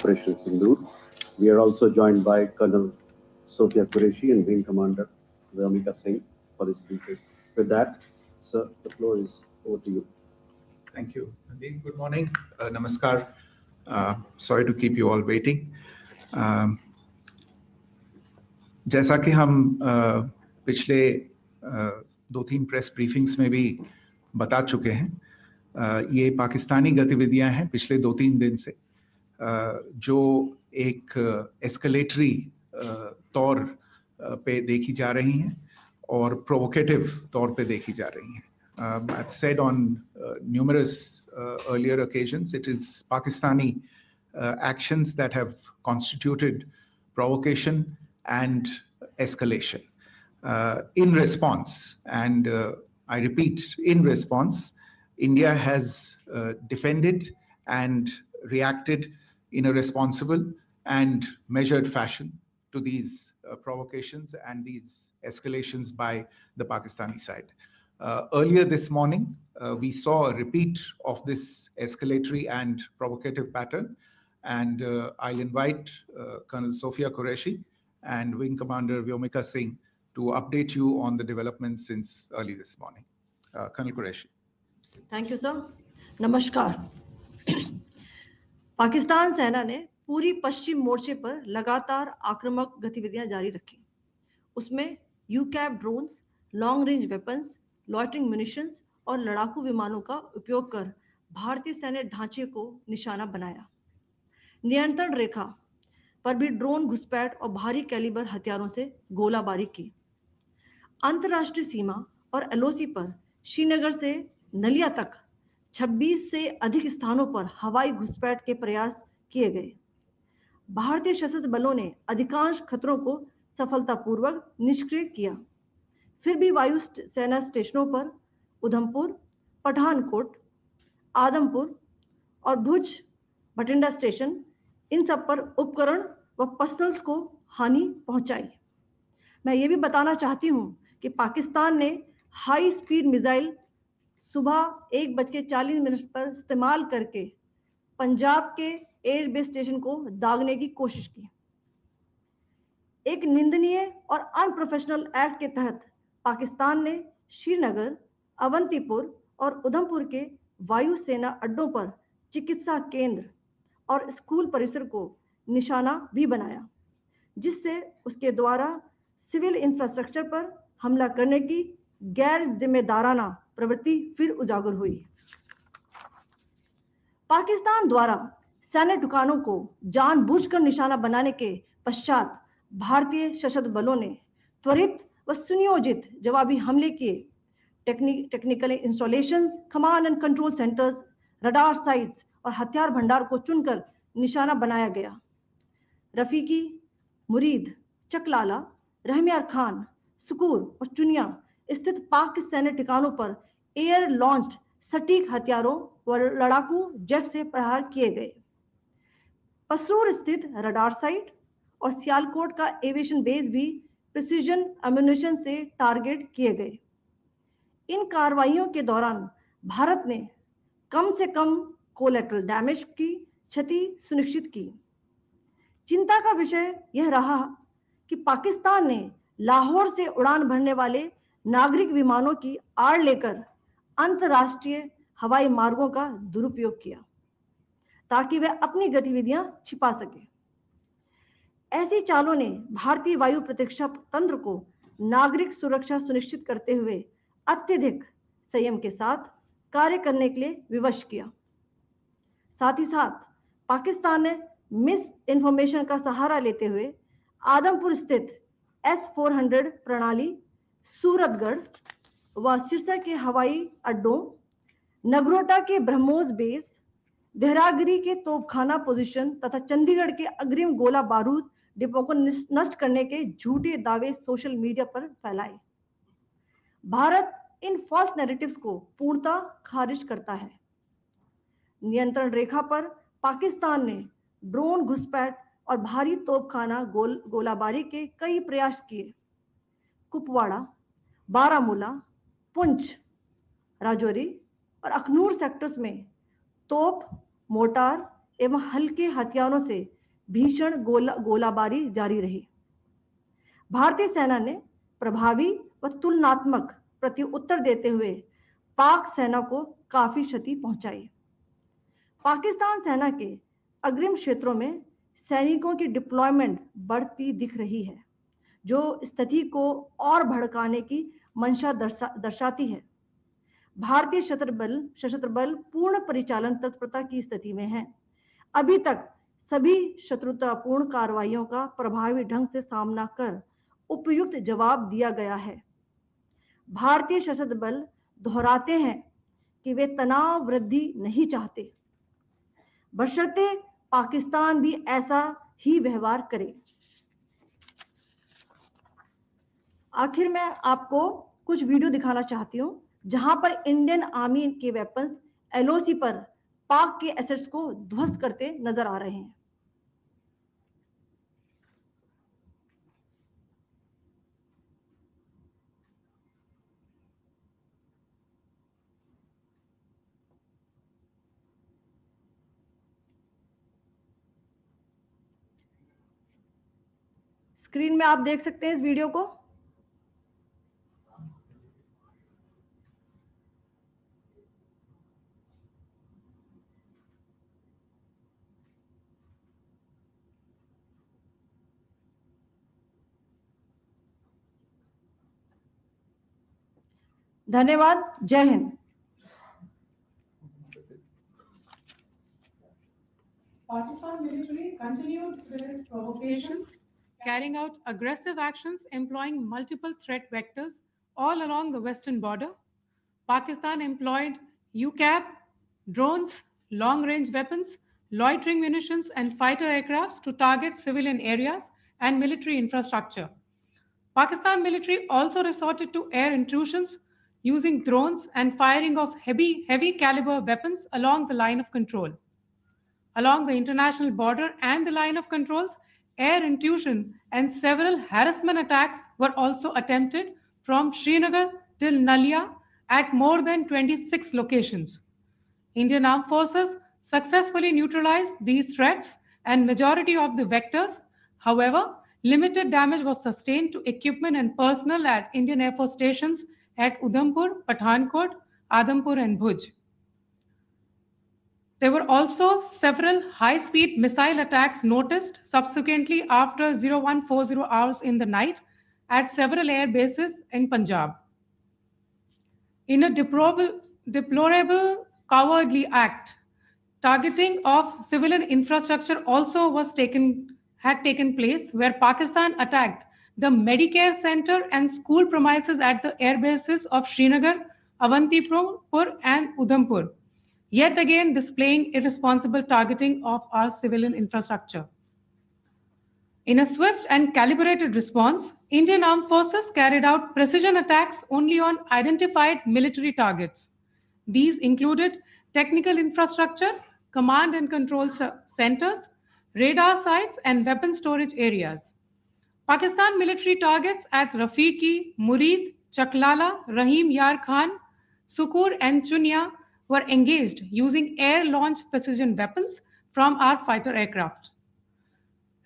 Operation Sindoor. We are also joined by Colonel Sophia Kureshi and Wing Commander Vyomika Singh for this briefing. With that, sir, the floor is over to you. Thank you. Good morning. Namaskar. Sorry to keep you all waiting. जैसा कि हम पिछले 2-3 press briefings में भी बता चुके हैं, ये पाकिस्तानी गतिविधियां हैं पिछले 2-3 दिन से, जो एक एस्केलेटरी तौर पे देखी जा रही हैं और प्रोवोकेटिव तौर पे देखी जा रही हैं. I've said on numerous earlier occasions, it is Pakistani actions that have constituted provocation and escalation. In response, and I repeat, in response, India has defended and reacted in a responsible and measured fashion to these provocations and these escalations by the Pakistani side. Earlier this morning, we saw a repeat of this escalatory and provocative pattern, and I'll invite Colonel Sophia Kureshi and Wing Commander Vyomika Singh to update you on the developments since early this morning. Colonel Kureshi. Thank you, sir. Namaskar. Pakistan सेना ने पूरी पश्चिम मोर्चे पर लगातार आक्रामक गतिविधियां जारी रखी. उसमें यूकैप drones, long range weapons, loitering munitions और लड़ाकू विमानों का उपयोग कर भारतीय सैन्य ढांचे को निशाना बनाया. नियंत्रण रेखा पर भी ड्रोन घुसपैठ और भारी कैलिबर हथियारों से गोलाबारी की. अंतर्राष्ट्रीय सीमा और एलओसी पर श्रीनगर से नलिया तक 26 से अधिक स्थानों पर हवाई घुसपैठ के प्रयास किए गए. भारतीय सशस्त्र बलों ने अधिकांश खतरों को सफलतापूर्वक निष्क्रिय किया. फिर भी वायु सेना स्टेशनों पर उधमपुर, पठानकोट, आदमपुर और भुज बठिंडा स्टेशन, इन सब पर उपकरण व पर्सनल्स को हानि पहुंचाई. मैं ये भी बताना चाहती हूं कि पाकिस्तान ने हाई स्पीड मिसाइल सुबह 1:40 पर इस्तेमाल करके पंजाब के एयरबेस स्टेशन को दागने की कोशिश की. एक निंदनीय और अनप्रोफेशनल एक्ट के तहत पाकिस्तान ने श्रीनगर, अवंतीपुर और उधमपुर के वायुसेना अड्डों पर चिकित्सा केंद्र और स्कूल परिसर को निशाना भी बनाया, जिससे उसके द्वारा सिविल इंफ्रास्ट्रक्चर पर हमला करने की गैर जिम्मेदाराना प्रवृत्ति फिर उजागर हुई. पाकिस्तान द्वारा सैन्य ठिकानों को जानबूझकर निशाना बनाने के पश्चात भारतीय सशस्त्र बलों ने त्वरित व सुनियोजित जवाबी हमले किए. Technical installations, command and control centres, radar sites और हथियार भंडार को चुनकर निशाना बनाया गया. रफीकी, मुरीद, चकलाला, रहमियार खान, सुकूर और चुनिया स्थित पाक के सैन्य ठिकानों पर एयर लॉन्च्ड सटीक हथियारों व लड़ाकू जेट से प्रहार किए गए. पसरूर स्थित रडार साइट और सियालकोट का एविएशन बेस भी प्रिसीजन एम्यूनिशन से टारगेट किए गए. इन कार्रवाइयों के दौरान भारत ने कम से कम कोलैटरल डैमेज की क्षति सुनिश्चित की. चिंता का विषय यह रहा कि पाकिस्तान ने लाहौर से उड़ान भरने वाले नागरिक विमानों की आड़ लेकर अंतर्राष्ट्रीय हवाई मार्गों का दुरुपयोग किया ताकि वह अपनी गतिविधियां छिपा सके. ऐसी चालों ने भारतीय वायु प्रतिरक्षा तंत्र को नागरिक सुरक्षा सुनिश्चित करते हुए अत्यधिक संयम के साथ कार्य करने के लिए विवश किया. साथ ही साथ पाकिस्तान ने मिस इन्फॉर्मेशन का सहारा लेते हुए आदमपुर स्थित S-400 प्रणाली, सूरतगढ़ व सिरसा के हवाई अड्डों, नगरोटा के ब्रह्मोस बेस, देहरागिरी के तोपखाना पोजीशन तथा चंडीगढ़ के अग्रिम गोला बारूद डिपो को नष्ट करने के झूठे दावे सोशल मीडिया पर फैलाए. भारत इन फॉल्स नैरेटिव्स को पूर्णतः खारिज करता है. नियंत्रण रेखा पर पाकिस्तान ने ड्रोन घुसपैठ और भारी तोपखाना गोलाबारी के कई प्रयास किए. कुपवाड़ा, बारामूला, पुंछ, राजौरी और अखनूर सेक्टर्स में तोप, मोर्टार एवं हल्के हथियारों से भीषण गोलाबारी जारी रही। भारतीय सेना ने प्रभावी व तुलनात्मक प्रत्युत्तर देते हुए पाक सेना को काफी क्षति पहुंचाई। पाकिस्तान सेना के अग्रिम क्षेत्रों में सैनिकों की डिप्लॉयमेंट बढ़ती दिख रही है, जो स्थिति को और भड़काने की मंशा दर्शाती है। भारतीय सशस्त्र बल पूर्ण परिचालन तत्परता की स्थिति में है। अभी तक सभी शत्रुतापूर्ण कार्रवाइयों का प्रभावी ढंग से सामना कर उपयुक्त जवाब दिया गया है। भारतीय सशस्त्र बल दोहराते हैं कि वे तनाव वृद्धि नहीं चाहते, बशर्ते पाकिस्तान भी ऐसा ही व्यवहार करे। आखिर मैं आपको कुछ वीडियो दिखाना चाहती हूं, जहां पर इंडियन आर्मी के वेपन्स एलओसी पर पाक के एसेट्स को ध्वस्त करते नजर आ रहे हैं। स्क्रीन में आप देख सकते हैं इस वीडियो को। धन्यवाद। जय Hind. Pakistan military continued with its provocations, carrying out aggressive actions employing multiple threat vectors all along the western border. Pakistan employed UCAP, drones, long-range weapons, loitering munitions, and fighter aircrafts to target civilian areas and military infrastructure. Pakistan military also resorted to air intrusions using drones and firing of heavy caliber weapons along the line of control. Along the international border and the line of controls, air intrusion and several harassment attacks were also attempted from Srinagar till Nalia at more than 26 locations. Indian Armed Forces successfully neutralized these threats and majority of the vectors. However, limited damage was sustained to equipment and personnel at Indian Air Force stations at Udhampur, Patankot, Adampur and Bhuj. There were also several high-speed missile attacks noticed subsequently after 0140 hours in the night at several air bases in Punjab. In a deplorable cowardly act, targeting of civilian infrastructure also had taken place, where Pakistan attacked the Medicare Center and school premises at the air bases of Srinagar, Avantipur and Udhampur, yet again displaying irresponsible targeting of our civilian infrastructure. In a swift and calibrated response, Indian Armed Forces carried out precision attacks only on identified military targets. These included technical infrastructure, command and control centers, radar sites, and weapon storage areas. Pakistan military targets at Rafiki, Murid, Chaklala, Rahim Yar Khan, Sukur, and Chunya were engaged using air-launched precision weapons from our fighter aircraft.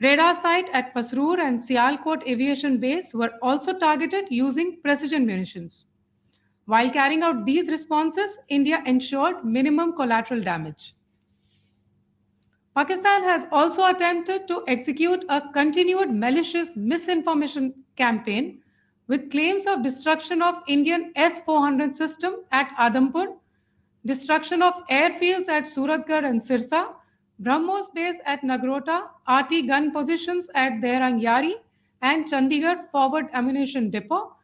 Radar site at Pasroor and Sialkot Aviation Base were also targeted using precision munitions. While carrying out these responses, India ensured minimum collateral damage. Pakistan has also attempted to execute a continued malicious misinformation campaign with claims of destruction of Indian S-400 system at Adampur, destruction of airfields at Suratgarh and Sirsa, BrahMos base at Nagrota, RT gun positions at Derang Yari and Chandigarh forward ammunition depot,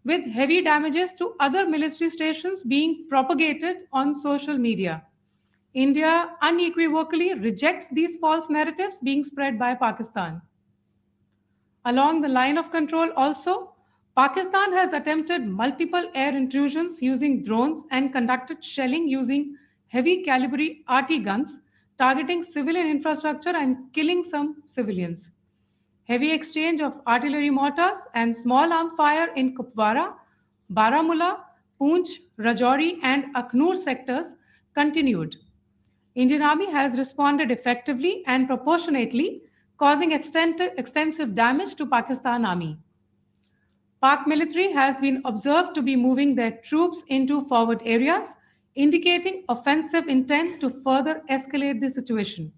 with heavy damages to other military stations being propagated on social media. India unequivocally rejects these false narratives being spread by Pakistan. Along the line of control also, Pakistan has attempted multiple air intrusions using drones and conducted shelling using heavy caliber RT guns, targeting civilian infrastructure and killing some civilians. Heavy exchange of artillery mortars and small arm fire in Kupwara, Baramulla, Poonch, Rajouri and Akhnur sectors continued. Indian Army has responded effectively and proportionately, causing extensive damage to Pakistan Army. Pak military has been observed to be moving their troops into forward areas, indicating offensive intent to further escalate the situation.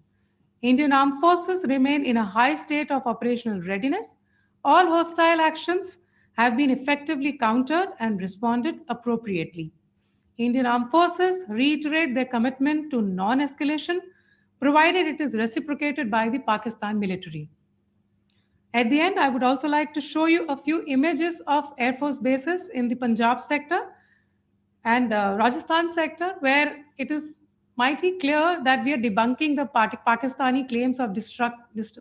Indian armed forces remain in a high state of operational readiness. All hostile actions have been effectively countered and responded appropriately. Indian armed forces reiterate their commitment to non-escalation, provided it is reciprocated by the Pakistan military. At the end, I would also like to show you a few images of Air Force bases in the Punjab sector and Rajasthan sector, where it is mighty clear that we are debunking the Pakistani claims of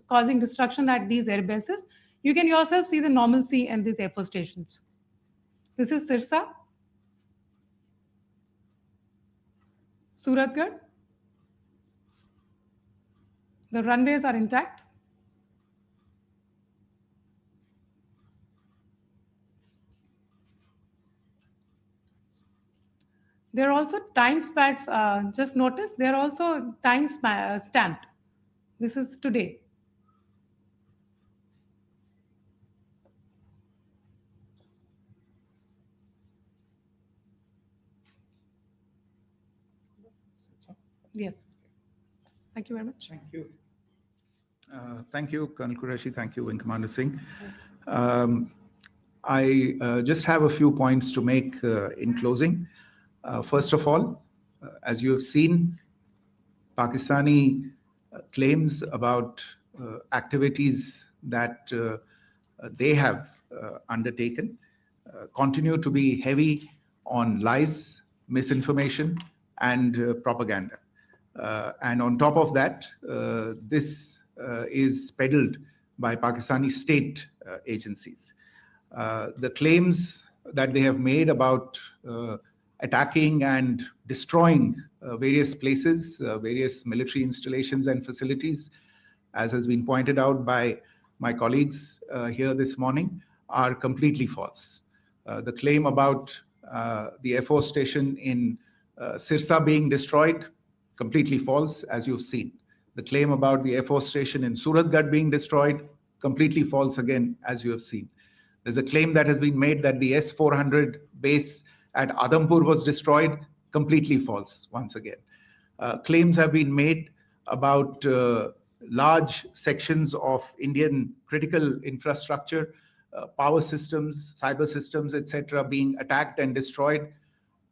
causing destruction at these air bases. You can yourself see the normalcy in these Air Force stations. This is Sirsa, Suratgarh. The runways are intact. There are also time stamped. Just notice there are also time stamped. This is today. Yes. Thank you very much. Thank you. Thank you, Colonel Kureshi. Thank you, Wing Commander Singh. I just have a few points to make in closing. First of all, as you have seen, Pakistani claims about activities that they have undertaken continue to be heavy on lies, misinformation, and propaganda. And on top of that, this is peddled by Pakistani state agencies. The claims that they have made about attacking and destroying various places, various military installations and facilities, as has been pointed out by my colleagues here this morning, are completely false. The claim about the Air Force station in Sirsa being destroyed, completely false, as you've seen. The claim about the Air Force station in Suratgarh being destroyed, completely false again, as you have seen. There's a claim that has been made that the S-400 base at Adampur was destroyed, completely false, once again. Claims have been made about large sections of Indian critical infrastructure, power systems, cyber systems, etc., being attacked and destroyed,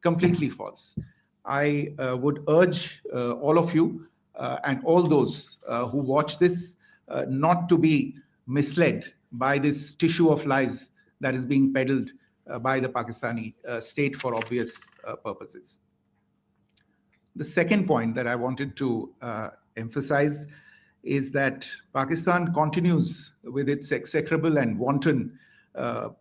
completely false. I would urge all of you and all those who watch this not to be misled by this tissue of lies that is being peddled by the Pakistani state for obvious purposes. The second point that I wanted to emphasize is that Pakistan continues with its execrable and wanton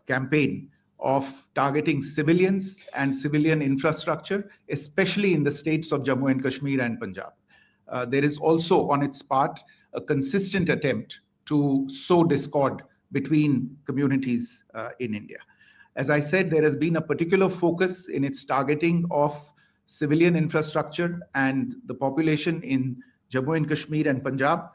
campaign of targeting civilians and civilian infrastructure, especially in the states of Jammu and Kashmir and Punjab. There is also on its part a consistent attempt to sow discord between communities in India. As I said, there has been a particular focus in its targeting of civilian infrastructure and the population in Jammu and Kashmir and Punjab.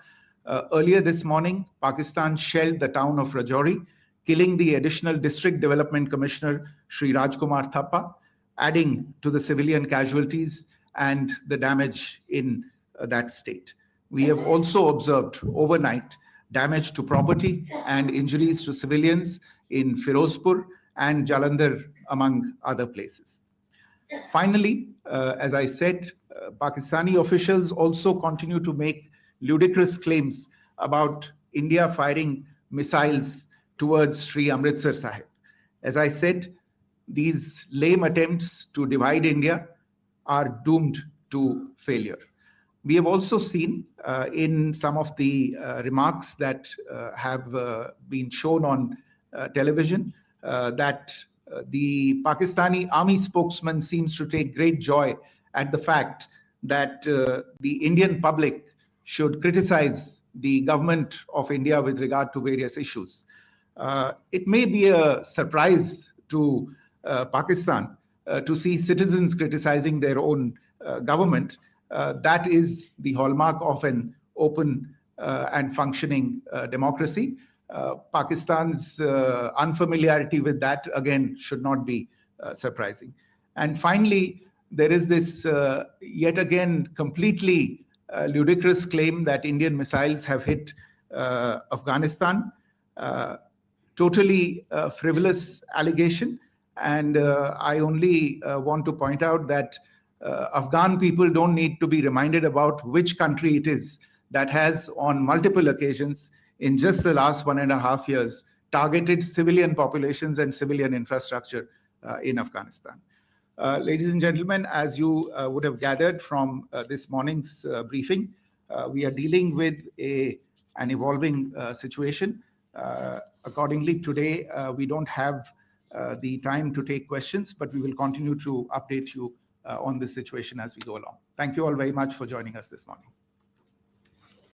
Earlier this morning, Pakistan shelled the town of Rajouri, killing the additional District Development Commissioner, Sri Rajkumar Thappa, adding to the civilian casualties and the damage in that state. We have also observed overnight damage to property and injuries to civilians in Firozpur and Jalandhar, among other places. Finally, as I said, Pakistani officials also continue to make ludicrous claims about India firing missiles towards Sri Amritsar Sahib. As I said, these lame attempts to divide India are doomed to failure. We have also seen in some of the remarks that have been shown on television that the Pakistani army spokesman seems to take great joy at the fact that the Indian public should criticize the government of India with regard to various issues. It may be a surprise to Pakistan to see citizens criticizing their own government, That is the hallmark of an open and functioning democracy. Pakistan's unfamiliarity with that, again, should not be surprising. And finally, there is this yet again completely ludicrous claim that Indian missiles have hit Afghanistan. Totally frivolous allegation. And I only want to point out that Afghan people don't need to be reminded about which country it is that has, on multiple occasions in just the last 1.5 years, targeted civilian populations and civilian infrastructure in Afghanistan. Ladies and gentlemen, as you would have gathered from this morning's briefing, we are dealing with an evolving situation. Accordingly, today we don't have the time to take questions, but we will continue to update you on this situation as we go along. Thank you all very much for joining us this morning.